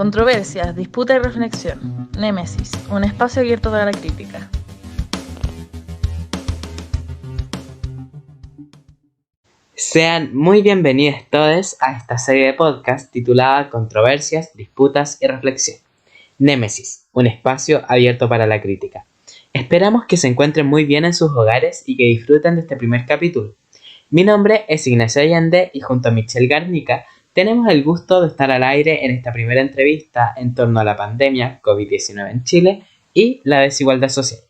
Controversias, disputa y reflexión. Némesis, un espacio abierto para la crítica. Sean muy bienvenidos todos a esta serie de podcast titulada Controversias, disputas y reflexión. Némesis, un espacio abierto para la crítica. Esperamos que se encuentren muy bien en sus hogares y que disfruten de este primer capítulo. Mi nombre es Ignacio Allende y junto a Michelle Garnica tenemos el gusto de estar al aire en esta primera entrevista en torno a la pandemia COVID-19 en Chile y la desigualdad social.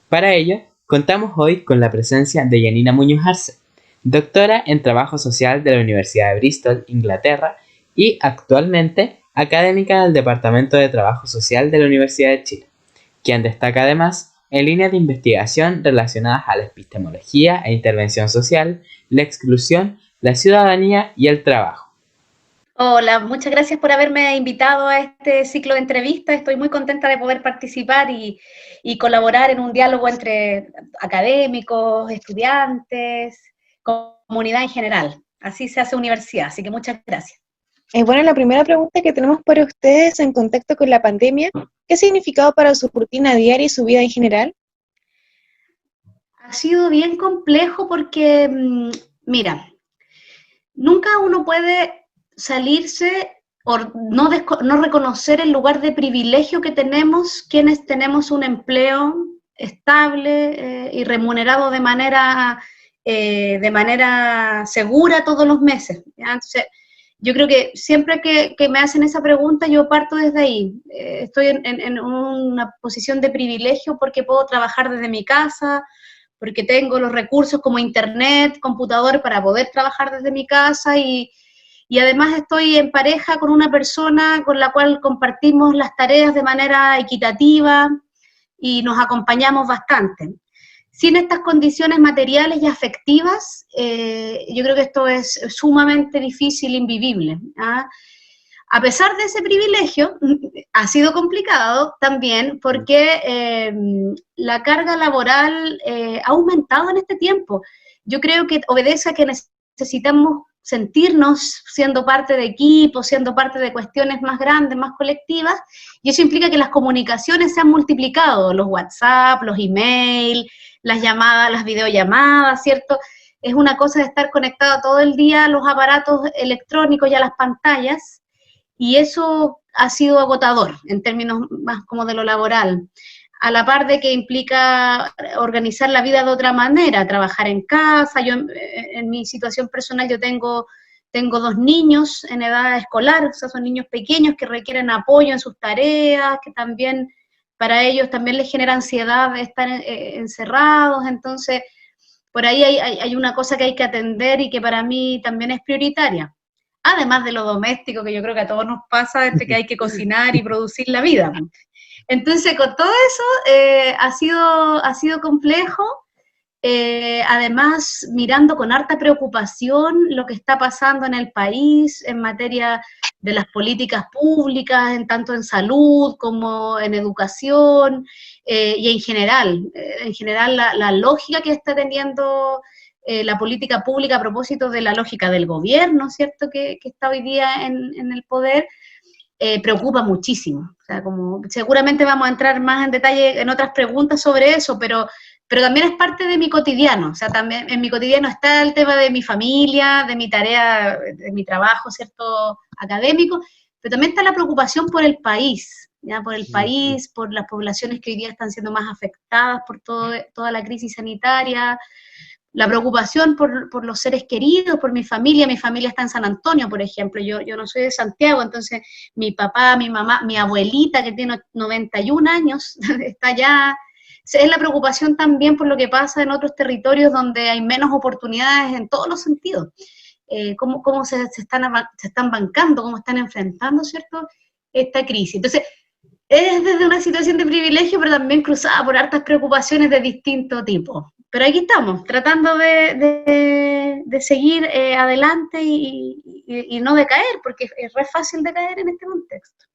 Para ello, contamos hoy con la presencia de Yanina Muñoz Arce, doctora en Trabajo Social de la Universidad de Bristol, Inglaterra, y actualmente académica del Departamento de Trabajo Social de la Universidad de Chile, quien destaca además en líneas de investigación relacionadas a la epistemología e intervención social, la exclusión, la ciudadanía y el trabajo. Hola, muchas gracias por haberme invitado a este ciclo de entrevistas. Estoy muy contenta de poder participar y colaborar en un diálogo entre académicos, estudiantes, comunidad en general. Así se hace universidad, así que muchas gracias. Bueno, la primera pregunta que tenemos para ustedes en contacto con la pandemia, ¿qué ha significado para su rutina diaria y su vida en general? Ha sido bien complejo porque, mira, nunca uno puede salirse o no reconocer el lugar de privilegio que tenemos quienes tenemos un empleo estable y remunerado de manera segura todos los meses. ¿Ya? Entonces, yo creo que siempre que me hacen esa pregunta, yo parto desde ahí. Estoy en una posición de privilegio porque puedo trabajar desde mi casa, porque tengo los recursos como internet, computador para poder trabajar desde mi casa y además estoy en pareja con una persona con la cual compartimos las tareas de manera equitativa y nos acompañamos bastante. Sin estas condiciones materiales y afectivas, yo creo que esto es sumamente difícil, invivible. ¿Ah? A pesar de ese privilegio, ha sido complicado también porque la carga laboral ha aumentado en este tiempo. Yo creo que obedece a que necesitamos sentirnos siendo parte de equipos, siendo parte de cuestiones más grandes, más colectivas, y eso implica que las comunicaciones se han multiplicado, los WhatsApp, los email, las llamadas, las videollamadas, ¿cierto? Es una cosa de estar conectado todo el día a los aparatos electrónicos y a las pantallas, y eso ha sido agotador en términos más como de lo laboral, a la par de que implica organizar la vida de otra manera, trabajar en casa. Yo en mi situación personal yo tengo 2 niños en edad escolar, o sea, son niños pequeños que requieren apoyo en sus tareas, que también para ellos también les genera ansiedad de estar encerrados, entonces por ahí hay una cosa que hay que atender y que para mí también es prioritaria. Además de lo doméstico, que yo creo que a todos nos pasa, desde que hay que cocinar y producir la vida. Entonces, con todo eso, ha sido complejo, además mirando con harta preocupación lo que está pasando en el país en materia de las políticas públicas, tanto en salud como en educación, y en general la lógica que está teniendo la política pública a propósito de la lógica del gobierno, ¿cierto?, que está hoy día en el poder, preocupa muchísimo. O sea, como seguramente vamos a entrar más en detalle en otras preguntas sobre eso, pero también es parte de mi cotidiano. O sea, también en mi cotidiano está el tema de mi familia, de mi tarea, de mi trabajo, ¿cierto?, académico, pero también está la preocupación por el país, ¿ya? Por el país, por las poblaciones que hoy día están siendo más afectadas por toda la crisis sanitaria, la preocupación por los seres queridos, por mi familia está en San Antonio, por ejemplo, yo no soy de Santiago, entonces mi papá, mi mamá, mi abuelita que tiene 91 años, está allá. Es la preocupación también por lo que pasa en otros territorios donde hay menos oportunidades en todos los sentidos, cómo se están bancando, cómo están enfrentando, ¿cierto?, esta crisis. Entonces, es desde una situación de privilegio, pero también cruzada por hartas preocupaciones de distinto tipo. Pero aquí estamos, tratando de seguir adelante y no decaer, porque es re fácil decaer en este contexto.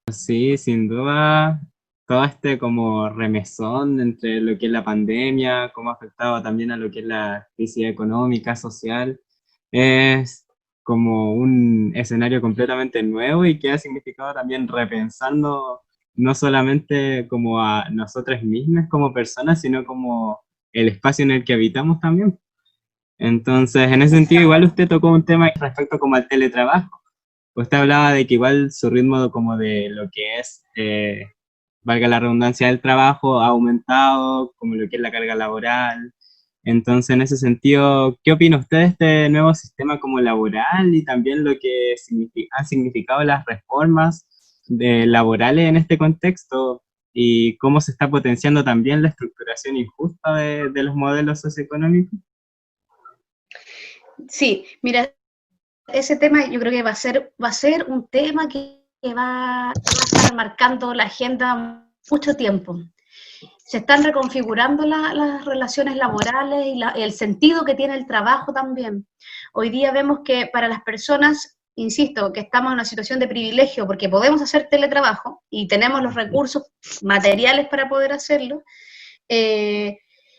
Sí, sin duda, todo este como remesón entre lo que es la pandemia, cómo ha afectado también a lo que es la crisis económica, social, es como un escenario completamente nuevo y que ha significado también repensando no solamente como a nosotras mismas como personas, sino como el espacio en el que habitamos también. Entonces, en ese sentido, igual usted tocó un tema respecto como al teletrabajo. Usted hablaba de que igual su ritmo como de lo que es, valga la redundancia, del trabajo ha aumentado, como lo que es la carga laboral. Entonces, en ese sentido, ¿qué opina usted de este nuevo sistema como laboral y también lo que han significado las reformas laborales en este contexto y cómo se está potenciando también la estructuración injusta de los modelos socioeconómicos? Sí, mira, ese tema yo creo que va a ser un tema que va a estar marcando la agenda mucho tiempo. Se están reconfigurando las relaciones laborales y el sentido que tiene el trabajo también. Hoy día vemos que para las personas, insisto, que estamos en una situación de privilegio porque podemos hacer teletrabajo y tenemos los recursos materiales para poder hacerlo,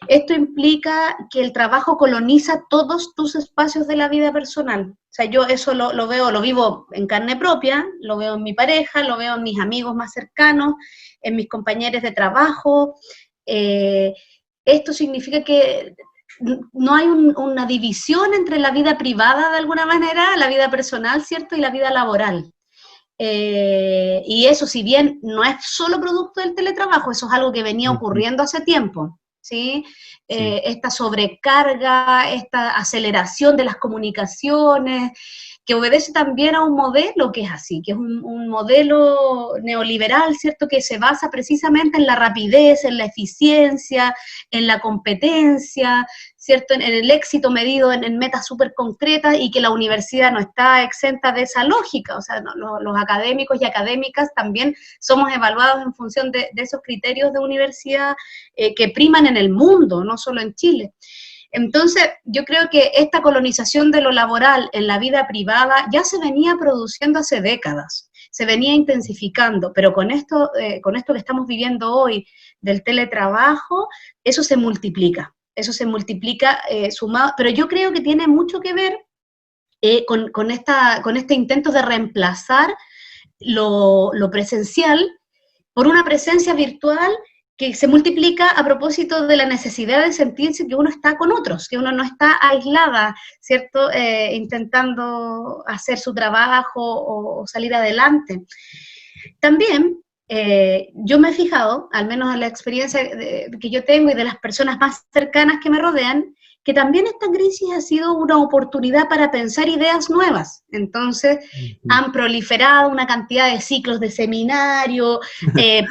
esto implica que el trabajo coloniza todos tus espacios de la vida personal. O sea, yo eso lo veo, lo vivo en carne propia, lo veo en mi pareja, lo veo en mis amigos más cercanos, en mis compañeros de trabajo. Esto significa que no hay una división entre la vida privada, de alguna manera, la vida personal, ¿cierto?, y la vida laboral. Y eso, si bien no es solo producto del teletrabajo, eso es algo que venía ocurriendo hace tiempo, ¿sí? Sí. Esta sobrecarga, esta aceleración de las comunicaciones, que obedece también a un modelo que es así, que es un modelo neoliberal, ¿cierto?, que se basa precisamente en la rapidez, en la eficiencia, en la competencia, ¿cierto?, en el éxito medido en metas súper concretas, y que la universidad no está exenta de esa lógica. O sea, los académicos y académicas también somos evaluados en función de esos criterios de universidad que priman en el mundo, no solo en Chile. Entonces, yo creo que esta colonización de lo laboral en la vida privada ya se venía produciendo hace décadas, se venía intensificando, pero con esto que estamos viviendo hoy del teletrabajo, eso se multiplica sumado, pero yo creo que tiene mucho que ver con este intento de reemplazar lo presencial por una presencia virtual que se multiplica a propósito de la necesidad de sentirse que uno está con otros, que uno no está aislada, ¿cierto?, intentando hacer su trabajo o salir adelante. También yo me he fijado, al menos en la experiencia que yo tengo y de las personas más cercanas que me rodean, que también esta crisis ha sido una oportunidad para pensar ideas nuevas. Entonces, han proliferado una cantidad de ciclos de seminario,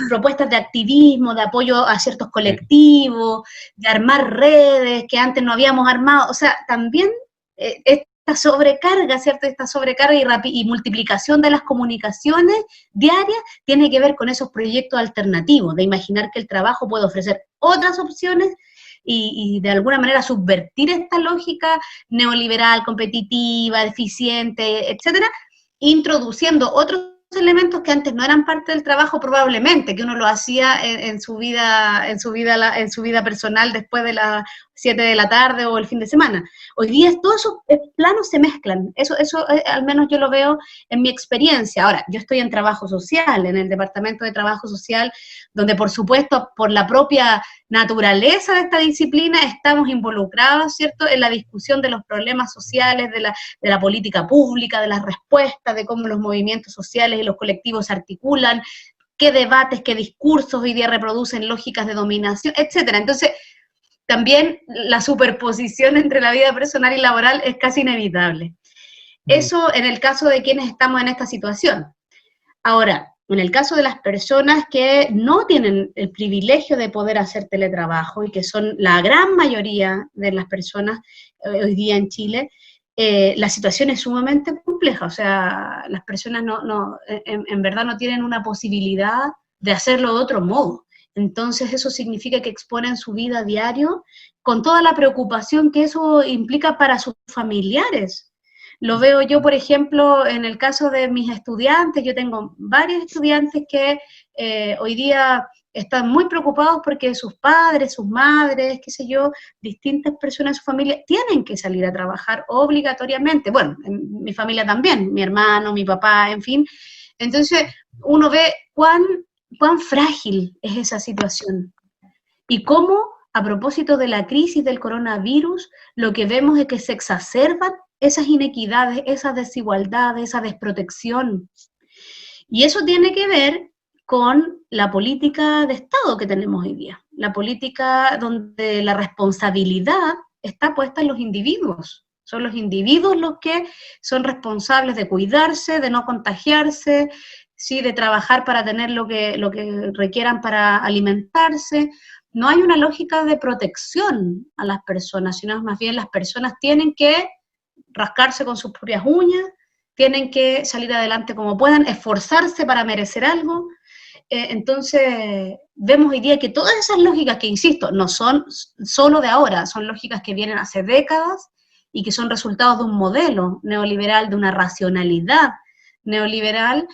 propuestas de activismo, de apoyo a ciertos colectivos, de armar redes que antes no habíamos armado. O sea, también esta sobrecarga, ¿cierto? Esta sobrecarga y multiplicación de las comunicaciones diarias tiene que ver con esos proyectos alternativos, de imaginar que el trabajo puede ofrecer otras opciones y de alguna manera subvertir esta lógica neoliberal, competitiva, eficiente, etcétera, introduciendo otros elementos que antes no eran parte del trabajo, probablemente, que uno lo hacía en su vida personal después de las 7 de la tarde o el fin de semana. Hoy día todos esos planos se mezclan, eso al menos yo lo veo en mi experiencia. Ahora, yo estoy en trabajo social, en el departamento de trabajo social, donde por supuesto, por la propia naturaleza de esta disciplina, estamos involucrados, ¿cierto?, en la discusión de los problemas sociales, de la política pública, de las respuestas, de cómo los movimientos sociales y los colectivos se articulan, qué debates, qué discursos hoy día reproducen lógicas de dominación, etcétera. Entonces, también la superposición entre la vida personal y laboral es casi inevitable. Eso en el caso de quienes estamos en esta situación. Ahora, en el caso de las personas que no tienen el privilegio de poder hacer teletrabajo y que son la gran mayoría de las personas hoy día en Chile, la situación es sumamente compleja. O sea, las personas en verdad no tienen una posibilidad de hacerlo de otro modo. Entonces eso significa que exponen su vida a diario con toda la preocupación que eso implica para sus familiares. Lo veo yo, por ejemplo, en el caso de mis estudiantes. Yo tengo varios estudiantes que hoy día están muy preocupados porque sus padres, sus madres, qué sé yo, distintas personas de su familia tienen que salir a trabajar obligatoriamente. Bueno, en mi familia también, mi hermano, mi papá, en fin. Entonces, uno ve cuán frágil es esa situación y cómo, a propósito de la crisis del coronavirus, lo que vemos es que se exacerban esas inequidades, esas desigualdades, esa desprotección. Y eso tiene que ver con la política de Estado que tenemos hoy día, la política donde la responsabilidad está puesta en los individuos. Son los individuos los que son responsables de cuidarse, de no contagiarse, ¿sí? De trabajar para tener lo que requieran para alimentarse. No hay una lógica de protección a las personas, sino más bien las personas tienen que rascarse con sus propias uñas, tienen que salir adelante como puedan, esforzarse para merecer algo. Entonces, vemos hoy día que todas esas lógicas que, insisto, no son solo de ahora, son lógicas que vienen hace décadas y que son resultados de un modelo neoliberal, de una racionalidad neoliberal,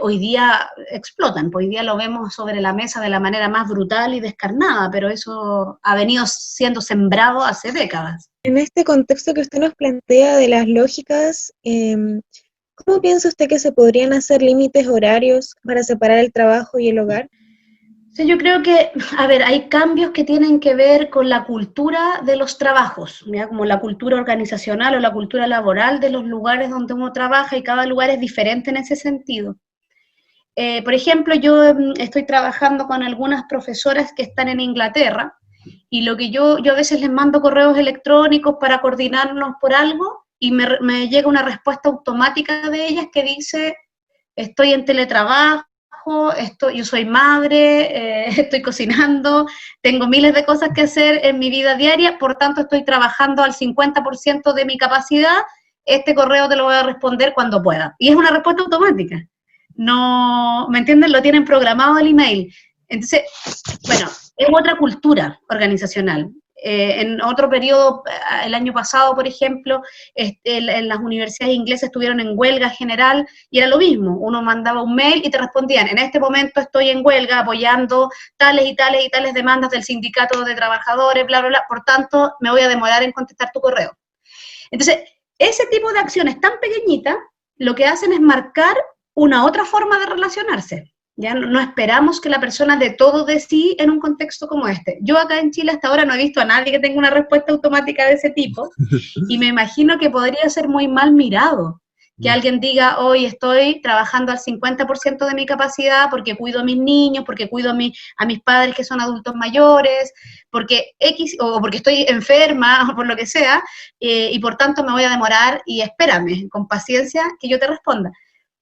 hoy día explotan, pues hoy día lo vemos sobre la mesa de la manera más brutal y descarnada, pero eso ha venido siendo sembrado hace décadas. En este contexto que usted nos plantea de las lógicas, ¿cómo piensa usted que se podrían hacer límites horarios para separar el trabajo y el hogar? Sí, yo creo que, a ver, hay cambios que tienen que ver con la cultura de los trabajos, ¿ya? Como la cultura organizacional o la cultura laboral de los lugares donde uno trabaja, y cada lugar es diferente en ese sentido. Por ejemplo, yo estoy trabajando con algunas profesoras que están en Inglaterra, y lo que yo a veces les mando correos electrónicos para coordinarnos por algo, y me llega una respuesta automática de ellas que dice: estoy en teletrabajo, yo soy madre, estoy cocinando, tengo miles de cosas que hacer en mi vida diaria, por tanto estoy trabajando al 50% de mi capacidad, este correo te lo voy a responder cuando pueda. Y es una respuesta automática. No, ¿me entienden? Lo tienen programado el email. Entonces, bueno, es otra cultura organizacional. En otro periodo, el año pasado, por ejemplo, en las universidades inglesas estuvieron en huelga general y era lo mismo. Uno mandaba un mail y te respondían: en este momento estoy en huelga apoyando tales y tales y tales demandas del sindicato de trabajadores, bla, bla, bla, por tanto me voy a demorar en contestar tu correo. Entonces, ese tipo de acciones tan pequeñitas lo que hacen es marcar una otra forma de relacionarse. Ya no esperamos que la persona dé todo de sí en un contexto como este. Yo acá en Chile hasta ahora no he visto a nadie que tenga una respuesta automática de ese tipo, y me imagino que podría ser muy mal mirado, que alguien diga: hoy estoy trabajando al 50% de mi capacidad porque cuido a mis niños, porque cuido a mis padres que son adultos mayores, porque X, o porque estoy enferma, o por lo que sea, y por tanto me voy a demorar, y espérame, con paciencia, que yo te responda.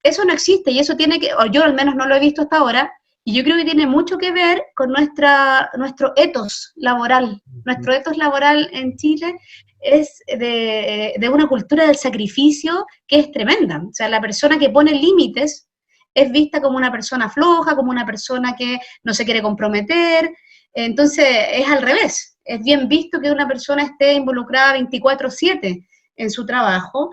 Eso no existe, y eso tiene que, o yo al menos no lo he visto hasta ahora, y yo creo que tiene mucho que ver con nuestro ethos laboral. Nuestro ethos laboral en Chile es de una cultura del sacrificio que es tremenda. O sea, la persona que pone límites es vista como una persona floja, como una persona que no se quiere comprometer. Entonces es al revés, es bien visto que una persona esté involucrada 24/7 en su trabajo,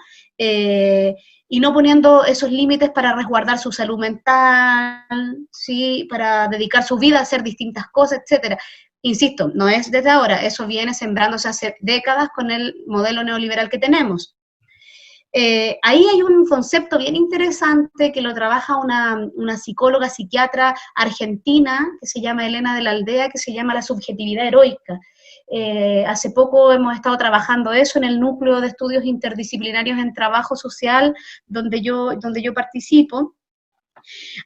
y no poniendo esos límites para resguardar su salud mental, ¿sí? Para dedicar su vida a hacer distintas cosas, etcétera. Insisto, no es desde ahora, eso viene sembrándose hace décadas con el modelo neoliberal que tenemos. Ahí hay un concepto bien interesante que lo trabaja una psicóloga, psiquiatra argentina, que se llama Elena de la Aldea, que se llama la subjetividad heroica. Hace poco hemos estado trabajando eso en el núcleo de estudios interdisciplinarios en trabajo social, donde yo participo,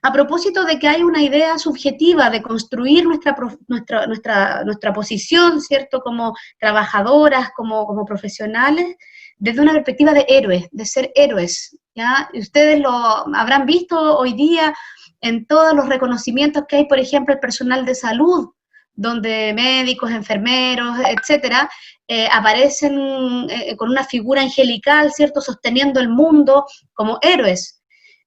a propósito de que hay una idea subjetiva de construir nuestra posición, ¿cierto?, como trabajadoras, como profesionales, desde una perspectiva de héroes, de ser héroes, ¿ya? Ustedes lo habrán visto hoy día en todos los reconocimientos que hay, por ejemplo, el personal de salud, donde médicos, enfermeros, etcétera, aparecen con una figura angelical, ¿cierto?, sosteniendo el mundo como héroes,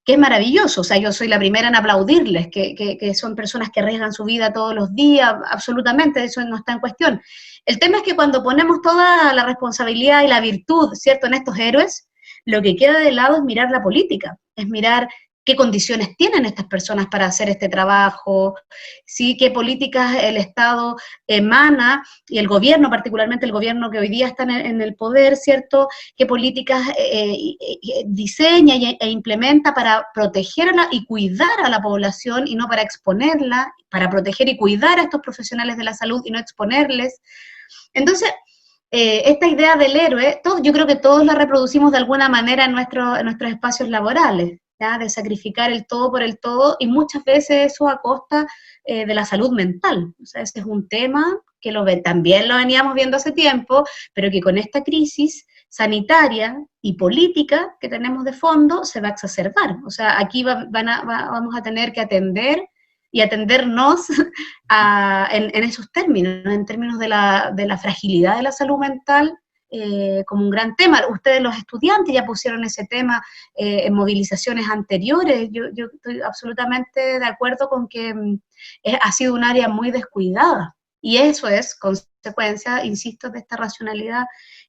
que es maravilloso. O sea, yo soy la primera en aplaudirles, que son personas que arriesgan su vida todos los días, absolutamente, eso no está en cuestión. El tema es que cuando ponemos toda la responsabilidad y la virtud, ¿cierto?, en estos héroes, lo que queda de lado es mirar la política, es mirar qué condiciones tienen estas personas para hacer este trabajo, ¿sí? Qué políticas el Estado emana, y el gobierno, particularmente el gobierno que hoy día está en el poder, ¿cierto? Qué políticas diseña e implementa para proteger y cuidar a la población y no para exponerla, para proteger y cuidar a estos profesionales de la salud y no exponerles. Entonces, esta idea del héroe, yo creo que todos la reproducimos de alguna manera en nuestros espacios laborales, ¿ya? De sacrificar el todo por el todo, y muchas veces eso a costa de la salud mental. O sea, ese es un tema que también lo veníamos viendo hace tiempo, pero que con esta crisis sanitaria y política que tenemos de fondo se va a exacerbar. O sea, aquí vamos a tener que atender y atendernos en esos términos, en términos de la fragilidad de la salud mental, como un gran tema. Ustedes, los estudiantes, ya pusieron ese tema en movilizaciones anteriores. Yo estoy absolutamente de acuerdo con que ha sido un área muy descuidada, y eso es consecuencia, insisto, de esta racionalidad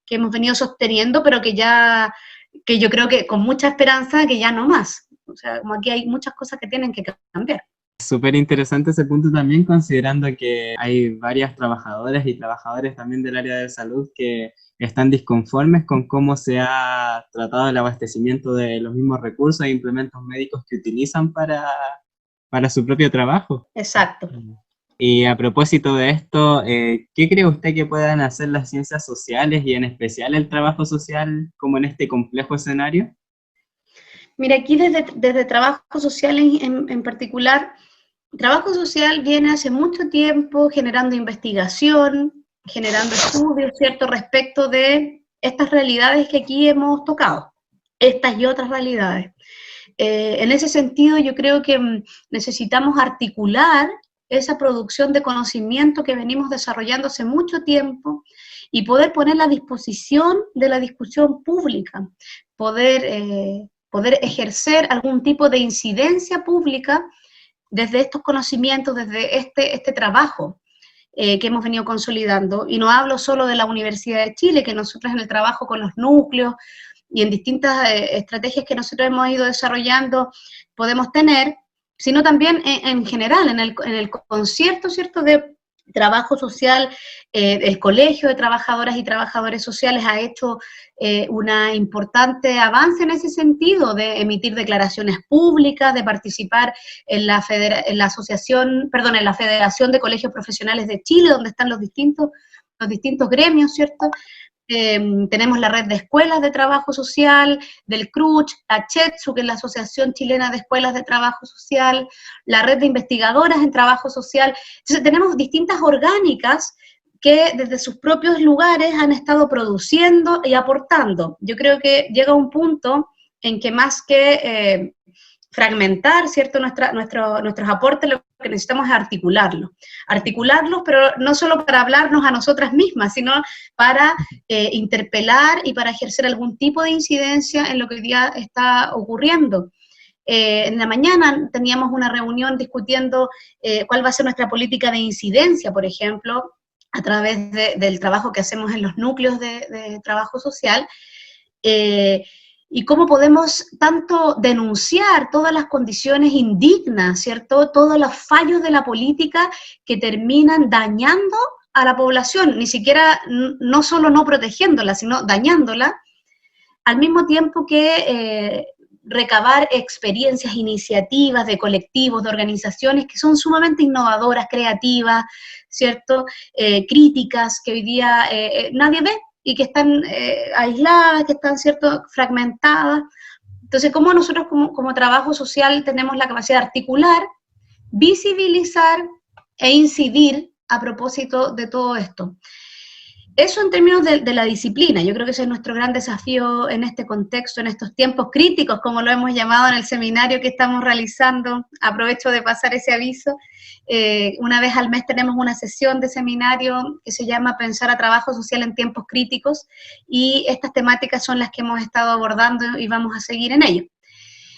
que hemos venido sosteniendo, pero que yo creo que con mucha esperanza que ya no más. O sea, como aquí hay muchas cosas que tienen que cambiar. Súper interesante ese punto también, considerando que hay varias trabajadoras y trabajadores también del área de salud que están disconformes con cómo se ha tratado el abastecimiento de los mismos recursos e implementos médicos que utilizan para su propio trabajo. Exacto. Y a propósito de esto, ¿qué cree usted que puedan hacer las ciencias sociales y en especial el trabajo social como en este complejo escenario? Mira, aquí desde trabajo social en particular, trabajo social viene hace mucho tiempo generando investigación, generando estudios, ¿cierto?, respecto de estas realidades que aquí hemos tocado, estas y otras realidades. En ese sentido, yo creo que necesitamos articular esa producción de conocimiento que venimos desarrollando hace mucho tiempo y poder ponerla a disposición de la discusión pública, poder ejercer algún tipo de incidencia pública desde estos conocimientos, desde este trabajo que hemos venido consolidando. Y no hablo solo de la Universidad de Chile, que nosotros en el trabajo con los núcleos y en distintas estrategias que nosotros hemos ido desarrollando podemos tener, sino también en general, en el concierto, ¿cierto?, de trabajo social. El Colegio de Trabajadoras y Trabajadores Sociales ha hecho un importante avance en ese sentido, de emitir declaraciones públicas, de participar en la Federación de Colegios Profesionales de Chile, donde están los distintos gremios, ¿cierto? Tenemos la red de escuelas de trabajo social, del CRUCH, la CHETSU, que es la Asociación Chilena de Escuelas de Trabajo Social, la red de investigadoras en trabajo social. Entonces tenemos distintas orgánicas que desde sus propios lugares han estado produciendo y aportando. Yo creo que llega un punto en que más que fragmentar, ¿cierto?, nuestros aportes, lo que necesitamos es articularlos, pero no solo para hablarnos a nosotras mismas, sino para interpelar y para ejercer algún tipo de incidencia en lo que hoy día está ocurriendo. En la mañana teníamos una reunión discutiendo cuál va a ser nuestra política de incidencia, por ejemplo, a través del trabajo que hacemos en los núcleos de trabajo social, y cómo podemos tanto denunciar todas las condiciones indignas, ¿cierto?, todos los fallos de la política que terminan dañando a la población, ni siquiera, no solo no protegiéndola, sino dañándola, al mismo tiempo que recabar experiencias, iniciativas de colectivos, de organizaciones que son sumamente innovadoras, creativas, ¿cierto?, críticas, que hoy día nadie ve, y que están aisladas, que están, ¿cierto?, fragmentadas. Entonces, ¿cómo nosotros como trabajo social tenemos la capacidad de articular, visibilizar e incidir a propósito de todo esto? Eso en términos de la disciplina. Yo creo que ese es nuestro gran desafío en este contexto, en estos tiempos críticos, como lo hemos llamado en el seminario que estamos realizando. Aprovecho de pasar ese aviso. Una vez al mes tenemos una sesión de seminario que se llama Pensar a Trabajo Social en Tiempos Críticos, y estas temáticas son las que hemos estado abordando y vamos a seguir en ello.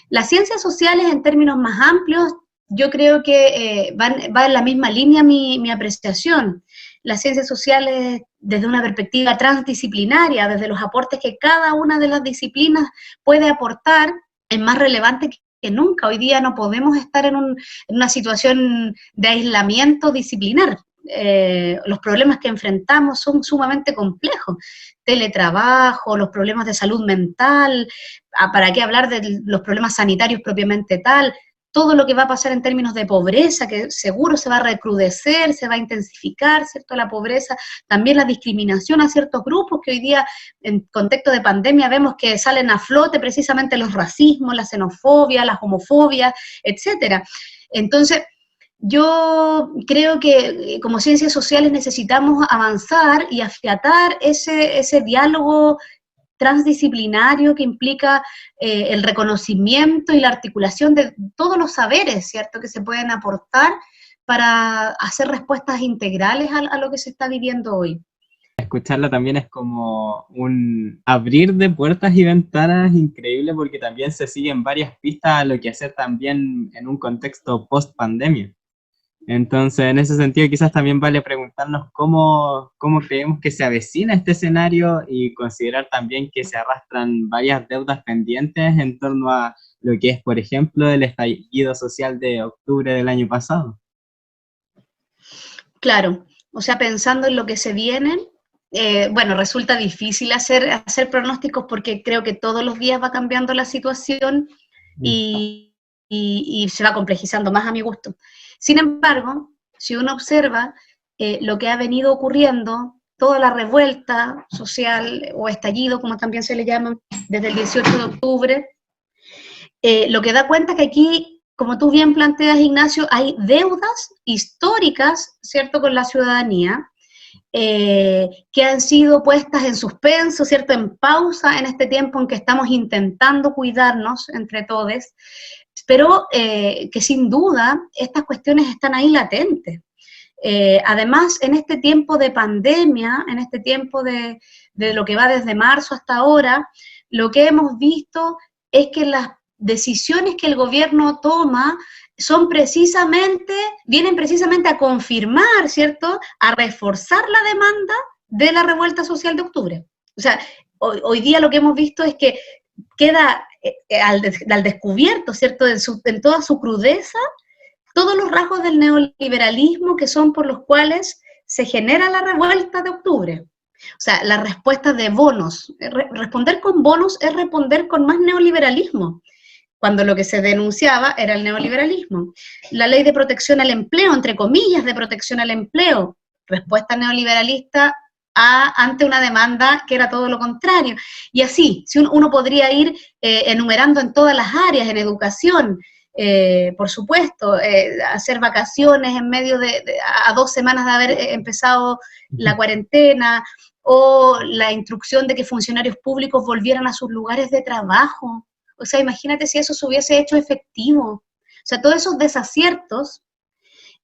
Las ciencias sociales, en términos más amplios, yo creo que va en la misma línea mi apreciación. Las ciencias sociales, desde una perspectiva transdisciplinaria, desde los aportes que cada una de las disciplinas puede aportar, es más relevante que nunca. Hoy día no podemos estar en una situación de aislamiento disciplinar. Los problemas que enfrentamos son sumamente complejos. Teletrabajo, los problemas de salud mental, ¿para qué hablar de los problemas sanitarios propiamente tal? Todo lo que va a pasar en términos de pobreza, que seguro se va a recrudecer, se va a intensificar, ¿cierto? La pobreza, también la discriminación a ciertos grupos que hoy día, en contexto de pandemia, vemos que salen a flote precisamente los racismos, la xenofobia, las homofobias, etcétera. Entonces, yo creo que como ciencias sociales necesitamos avanzar y afiatar ese diálogo transdisciplinario que implica el reconocimiento y la articulación de todos los saberes, ¿cierto?, que se pueden aportar para hacer respuestas integrales a lo que se está viviendo hoy. Escucharla también es como un abrir de puertas y ventanas increíble, porque también se siguen varias pistas a lo que hacer también en un contexto post-pandemia. Entonces, en ese sentido, quizás también vale preguntarnos cómo creemos que se avecina este escenario y considerar también que se arrastran varias deudas pendientes en torno a lo que es, por ejemplo, el estallido social de octubre del año pasado. Claro, o sea, pensando en lo que se viene, bueno, resulta difícil hacer pronósticos porque creo que todos los días va cambiando la situación y se va complejizando más a mi gusto. Sin embargo, si uno observa lo que ha venido ocurriendo, toda la revuelta social o estallido, como también se le llama, desde el 18 de octubre, lo que da cuenta que aquí, como tú bien planteas, Ignacio, hay deudas históricas, ¿cierto?, con la ciudadanía, que han sido puestas en suspenso, ¿cierto?, en pausa en este tiempo en que estamos intentando cuidarnos entre todos, pero que sin duda estas cuestiones están ahí latentes. Además, en este tiempo de pandemia, en este tiempo de lo que va desde marzo hasta ahora, lo que hemos visto es que las decisiones que el gobierno toma vienen precisamente a confirmar, ¿cierto?, a reforzar la demanda de la revuelta social de octubre. O sea, hoy día lo que hemos visto es que queda al descubierto, ¿cierto?, en toda su crudeza, todos los rasgos del neoliberalismo que son por los cuales se genera la revuelta de octubre. O sea, la respuesta de bonos, responder con bonos es responder con más neoliberalismo, cuando lo que se denunciaba era el neoliberalismo. La ley de protección al empleo, entre comillas, de protección al empleo, respuesta neoliberalista ante una demanda que era todo lo contrario. Y así, si uno podría ir enumerando en todas las áreas, en educación, por supuesto, hacer vacaciones en medio a 2 semanas de haber empezado la cuarentena, o la instrucción de que funcionarios públicos volvieran a sus lugares de trabajo. O sea, imagínate si eso se hubiese hecho efectivo. O sea, todos esos desaciertos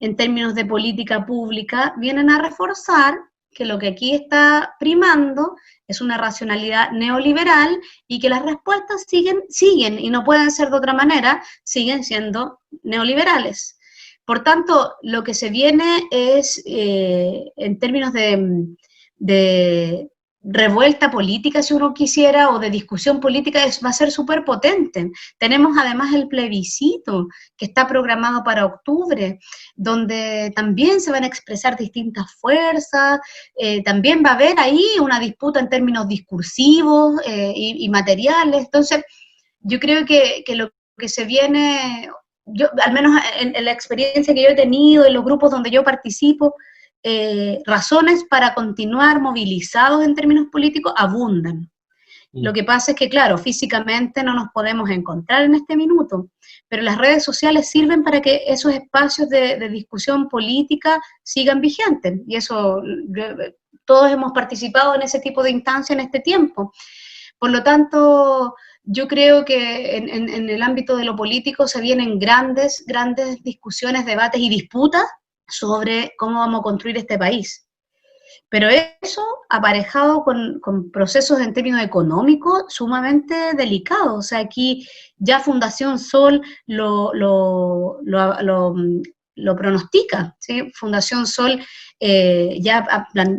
en términos de política pública vienen a reforzar que lo que aquí está primando es una racionalidad neoliberal y que las respuestas siguen y no pueden ser de otra manera, siguen siendo neoliberales. Por tanto, lo que se viene es, en términos de revuelta política, si uno quisiera, o de discusión política, va a ser súper potente. Tenemos además el plebiscito que está programado para octubre, donde también se van a expresar distintas fuerzas, también va a haber ahí una disputa en términos discursivos y materiales. Entonces, yo creo que lo que se viene, yo al menos en la experiencia que yo he tenido, en los grupos donde yo participo, razones para continuar movilizados en términos políticos abundan. Lo que pasa es que, claro, físicamente no nos podemos encontrar en este minuto, pero las redes sociales sirven para que esos espacios de discusión política sigan vigentes, y eso, todos hemos participado en ese tipo de instancia en este tiempo. Por lo tanto, yo creo que en el ámbito de lo político se vienen grandes discusiones, debates y disputas sobre cómo vamos a construir este país. Pero eso aparejado con procesos en términos económicos sumamente delicados. O sea, aquí ya Fundación Sol lo lo pronostica, ¿sí? Fundación Sol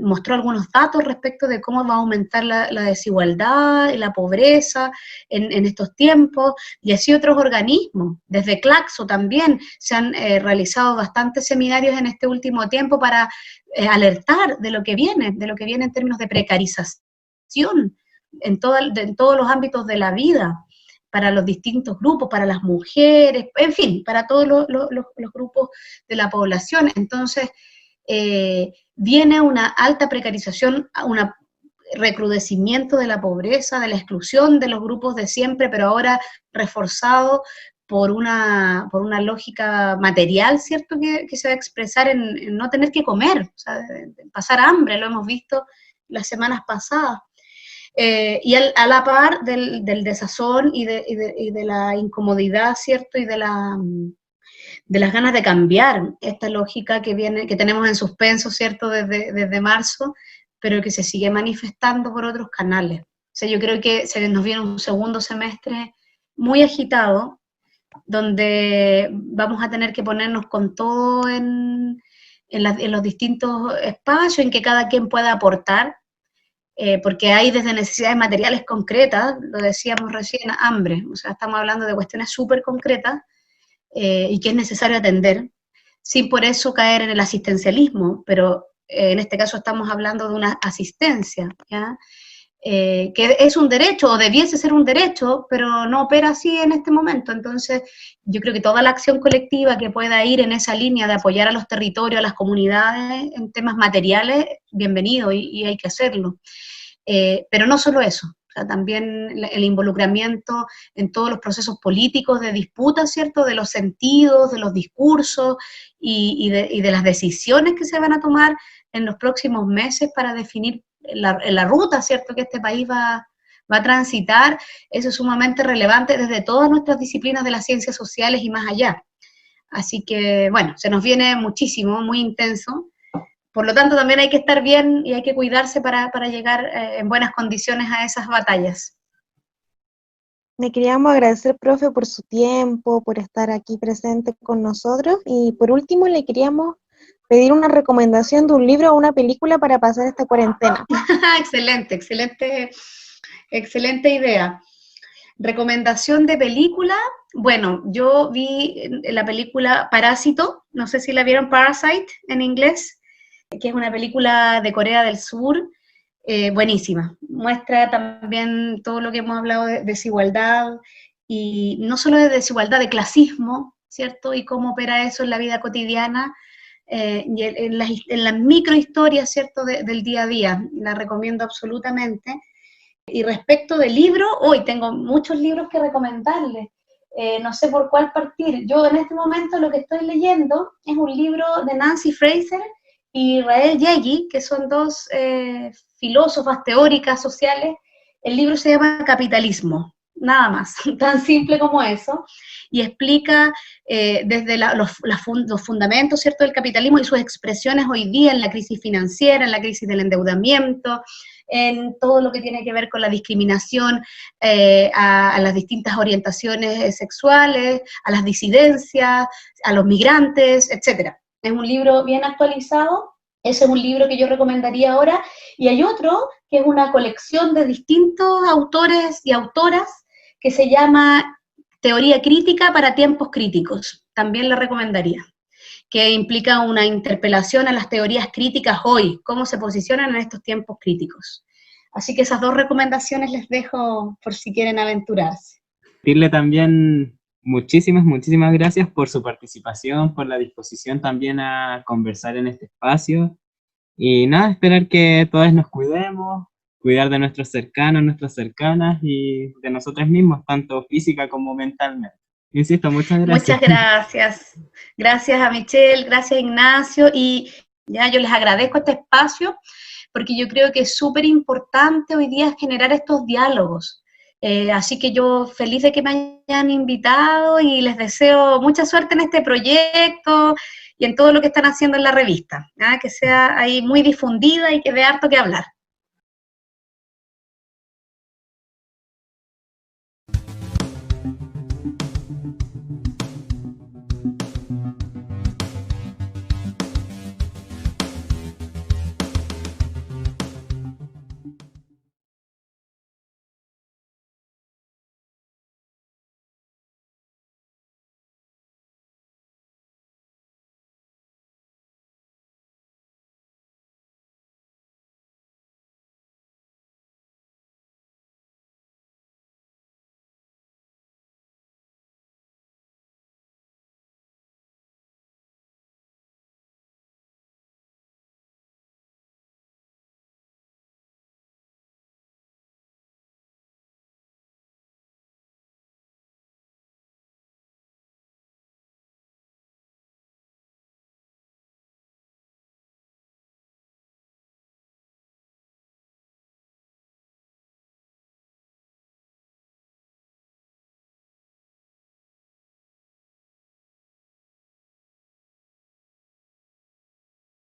mostró algunos datos respecto de cómo va a aumentar la desigualdad y la pobreza en estos tiempos, y así otros organismos. Desde Claxo también se han realizado bastantes seminarios en este último tiempo para alertar de lo que viene en términos de precarización en todos los ámbitos de la vida, para los distintos grupos, para las mujeres, en fin, para todos los grupos de la población. Entonces, viene una alta precarización, un recrudecimiento de la pobreza, de la exclusión de los grupos de siempre, pero ahora reforzado por una lógica material, ¿cierto?, que se va a expresar en no tener que comer, o sea, de pasar hambre, lo hemos visto las semanas pasadas. Y a la par del desazón y de la incomodidad, ¿cierto?, y de las ganas de cambiar esta lógica que tenemos en suspenso, ¿cierto?, desde marzo, pero que se sigue manifestando por otros canales. O sea, yo creo que se nos viene un segundo semestre muy agitado, donde vamos a tener que ponernos con todo en los distintos espacios en que cada quien pueda aportar, porque hay desde necesidades materiales concretas, lo decíamos recién, hambre, o sea, estamos hablando de cuestiones súper concretas y que es necesario atender, sin por eso caer en el asistencialismo, pero en este caso estamos hablando de una asistencia, ¿ya? Que es un derecho, o debiese ser un derecho, pero no opera así en este momento. Entonces, yo creo que toda la acción colectiva que pueda ir en esa línea de apoyar a los territorios, a las comunidades en temas materiales, bienvenido, y hay que hacerlo. Pero no solo eso, o sea, también el involucramiento en todos los procesos políticos de disputa, ¿cierto?, de los sentidos, de los discursos y de las decisiones que se van a tomar en los próximos meses para definir la ruta, ¿cierto?, que este país va a transitar. Eso es sumamente relevante desde todas nuestras disciplinas de las ciencias sociales y más allá. Así que, bueno, se nos viene muchísimo, muy intenso. Por lo tanto, también hay que estar bien y hay que cuidarse para llegar en buenas condiciones a esas batallas. Le queríamos agradecer, profe, por su tiempo, por estar aquí presente con nosotros, y por último le queríamos pedir una recomendación de un libro o una película para pasar esta cuarentena. Excelente idea. Recomendación de película, bueno, yo vi la película Parásito, no sé si la vieron, Parasite en inglés, que es una película de Corea del Sur, buenísima. Muestra también todo lo que hemos hablado de desigualdad, y no solo de desigualdad, de clasismo, ¿cierto? Y cómo opera eso en la vida cotidiana, y en las microhistorias, ¿cierto?, del día a día. La recomiendo absolutamente. Y respecto del libro, hoy tengo muchos libros que recomendarles. No sé por cuál partir. Yo en este momento lo que estoy leyendo es un libro de Nancy Fraser y Rael Yegi, que son dos filósofas teóricas sociales. El libro se llama Capitalismo, nada más, tan simple como eso, y explica desde los fundamentos, ¿cierto?, del capitalismo y sus expresiones hoy día en la crisis financiera, en la crisis del endeudamiento, en todo lo que tiene que ver con la discriminación a las distintas orientaciones sexuales, a las disidencias, a los migrantes, etc. Es un libro bien actualizado. Ese es un libro que yo recomendaría ahora, y hay otro que es una colección de distintos autores y autoras que se llama Teoría Crítica para Tiempos Críticos, también la recomendaría, que implica una interpelación a las teorías críticas hoy, cómo se posicionan en estos tiempos críticos. Así que esas dos recomendaciones les dejo por si quieren aventurarse. Decirle también muchísimas gracias por su participación, por la disposición también a conversar en este espacio. Y nada, esperar que todos nos cuidemos, cuidar de nuestros cercanos, nuestras cercanas y de nosotros mismos, tanto física como mentalmente. Insisto, muchas gracias. Muchas gracias. Gracias a Michelle, gracias a Ignacio, y ya yo les agradezco este espacio, porque yo creo que es súper importante hoy día generar estos diálogos. Así que yo feliz de que me hayan invitado y les deseo mucha suerte en este proyecto y en todo lo que están haciendo en la revista, ¿ah? Que sea ahí muy difundida y que dé harto que hablar.